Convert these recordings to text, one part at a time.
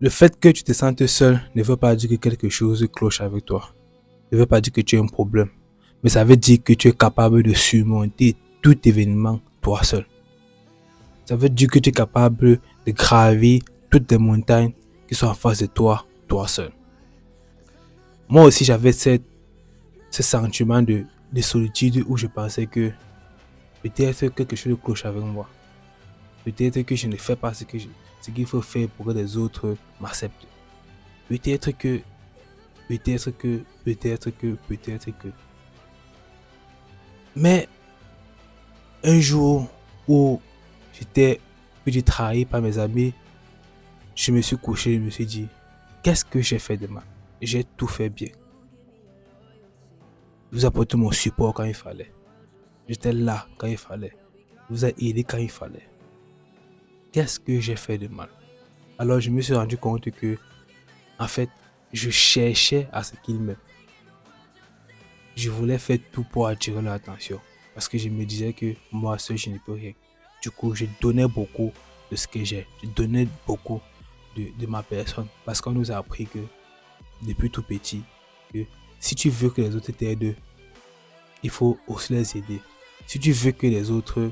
Le fait que tu te sentes seul ne veut pas dire que quelque chose cloche avec toi. Ne veut pas dire que tu as un problème. Mais ça veut dire que tu es capable de surmonter tout événement toi seul. Ça veut dire que tu es capable de gravir toutes les montagnes qui sont en face de toi, toi seul. Moi aussi, j'avais ce sentiment de solitude où je pensais que peut-être quelque chose cloche avec moi. Peut-être que je ne fais pas ce qu'il faut faire pour que les autres m'acceptent. Peut-être que, peut-être que. Mais un jour où j'étais petit trahi par mes amis, je me suis couché, je me suis dit, qu'est-ce que j'ai fait de mal? J'ai tout fait bien. Je vous apportais mon support quand il fallait. J'étais là quand il fallait. Je vous ai aidé quand il fallait. Qu'est-ce que j'ai fait de mal? Alors je me suis rendu compte que, en fait, je cherchais à ce qu'ils m'aiment. Je voulais faire tout pour attirer leur attention. Parce que je me disais que moi seul, je ne peux rien. Du coup, je donnais beaucoup de ce que j'ai. Je donnais beaucoup de ma personne. Parce qu'on nous a appris que, depuis tout petit, que si tu veux que les autres t'aident, il faut aussi les aider. Si tu veux que les autres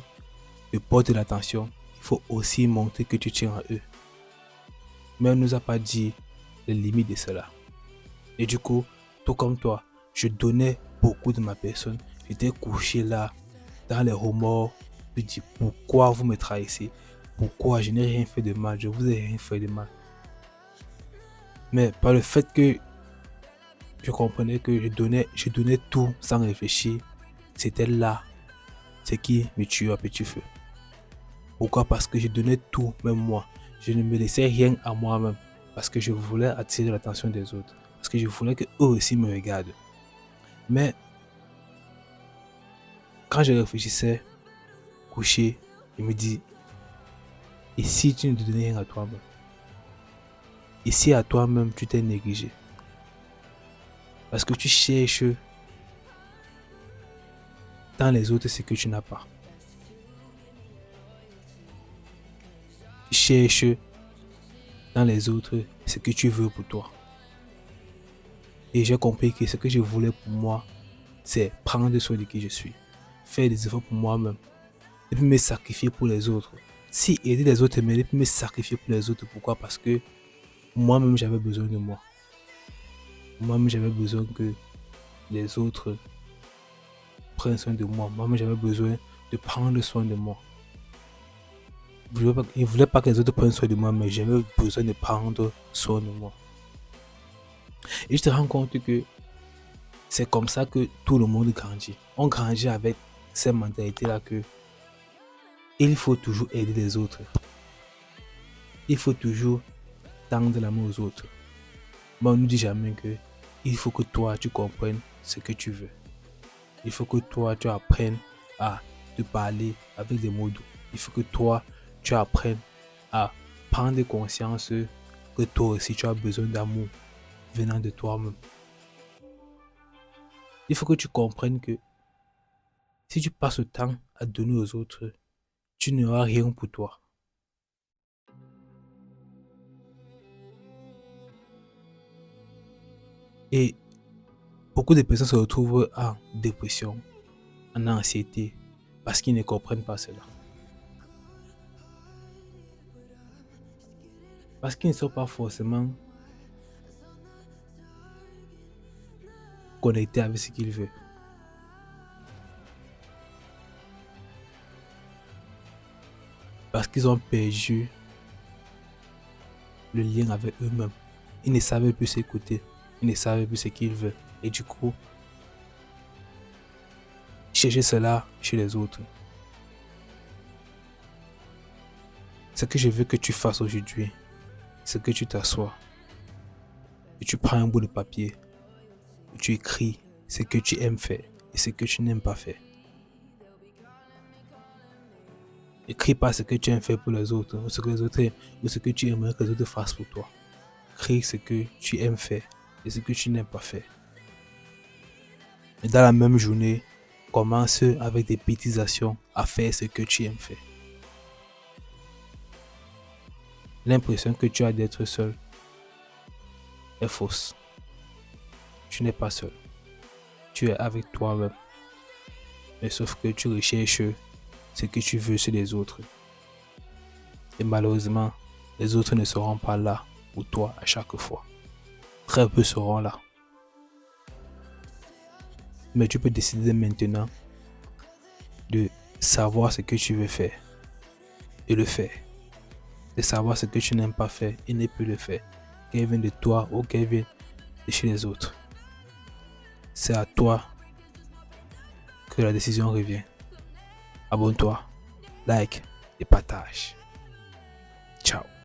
te portent de l'attention, il faut aussi montrer que tu tiens à eux. Mais on ne nous a pas dit les limites de cela. Et du coup, tout comme toi, je donnais beaucoup de ma personne. J'étais couché là, dans les remords. Je me dis, pourquoi vous me trahissez? Pourquoi je n'ai rien fait de mal? Je vous ai rien fait de mal. Mais par le fait que je comprenais que je donnais tout sans réfléchir, c'était là ce qui me tuait à petit feu. Pourquoi? Parce que je donnais tout, même moi. Je ne me laissais rien à moi-même. Parce que je voulais attirer l'attention des autres. Parce que je voulais qu'eux aussi me regardent. Mais quand je réfléchissais, couché, je me dis, et si tu ne te donnais rien à toi-même? Et si à toi-même tu t'es négligé? Parce que tu cherches dans les autres ce que tu n'as pas. Tu cherches dans les autres ce que tu veux pour toi. Et j'ai compris que ce que je voulais pour moi, c'est prendre soin de qui je suis. Faire des efforts pour moi-même. Et puis me sacrifier pour les autres. Si aider les autres, mais puis me sacrifier pour les autres. Pourquoi? Parce que moi-même j'avais besoin de moi. Moi-même j'avais besoin que les autres prennent soin de moi. Moi-même j'avais besoin de prendre soin de moi. Je ne voulais pas que les autres prennent soin de moi, mais j'avais besoin de prendre soin de moi. Et je te rends compte que c'est comme ça que tout le monde grandit. On grandit avec cette mentalité-là que il faut toujours aider les autres. Il faut toujours tendre la main aux autres. Mais on ne nous dit jamais que il faut que toi tu comprennes ce que tu veux. Il faut que toi tu apprennes à te parler avec des mots doux. Il faut que toi tu apprennes à prendre conscience que toi aussi tu as besoin d'amour venant de toi-même. Il faut que tu comprennes que si tu passes le temps à donner aux autres, tu n'auras rien pour toi. Et beaucoup de personnes se retrouvent en dépression, en anxiété, parce qu'ils ne comprennent pas cela. Parce qu'ils ne sont pas forcément connectés avec ce qu'ils veulent. Parce qu'ils ont perdu le lien avec eux-mêmes. Ils ne savent plus s'écouter. Ils ne savent plus ce qu'ils veulent. Et du coup, chercher cela chez les autres. Ce que je veux que tu fasses aujourd'hui, c'est que tu t'assoies et tu prends un bout de papier et tu écris ce que tu aimes faire et ce que tu n'aimes pas faire. Écris pas ce que tu aimes faire pour les autres ou ce que les autres aiment, ou ce que tu aimerais que les autres fassent pour toi. Écris ce que tu aimes faire et ce que tu n'aimes pas faire. Et dans la même journée, commence avec des petites actions à faire ce que tu aimes faire. L'impression que tu as d'être seul est fausse. Tu n'es pas seul. Tu es avec toi-même. Mais sauf que tu recherches ce que tu veux chez les autres. Et malheureusement, les autres ne seront pas là pour toi à chaque fois. Très peu seront là. Mais tu peux décider maintenant de savoir ce que tu veux faire et le faire. De savoir ce que tu n'aimes pas faire et ne plus le faire. Qu'elle vienne de toi ou qu'elle vienne de chez les autres. C'est à toi que la décision revient. Abonne-toi, like et partage. Ciao.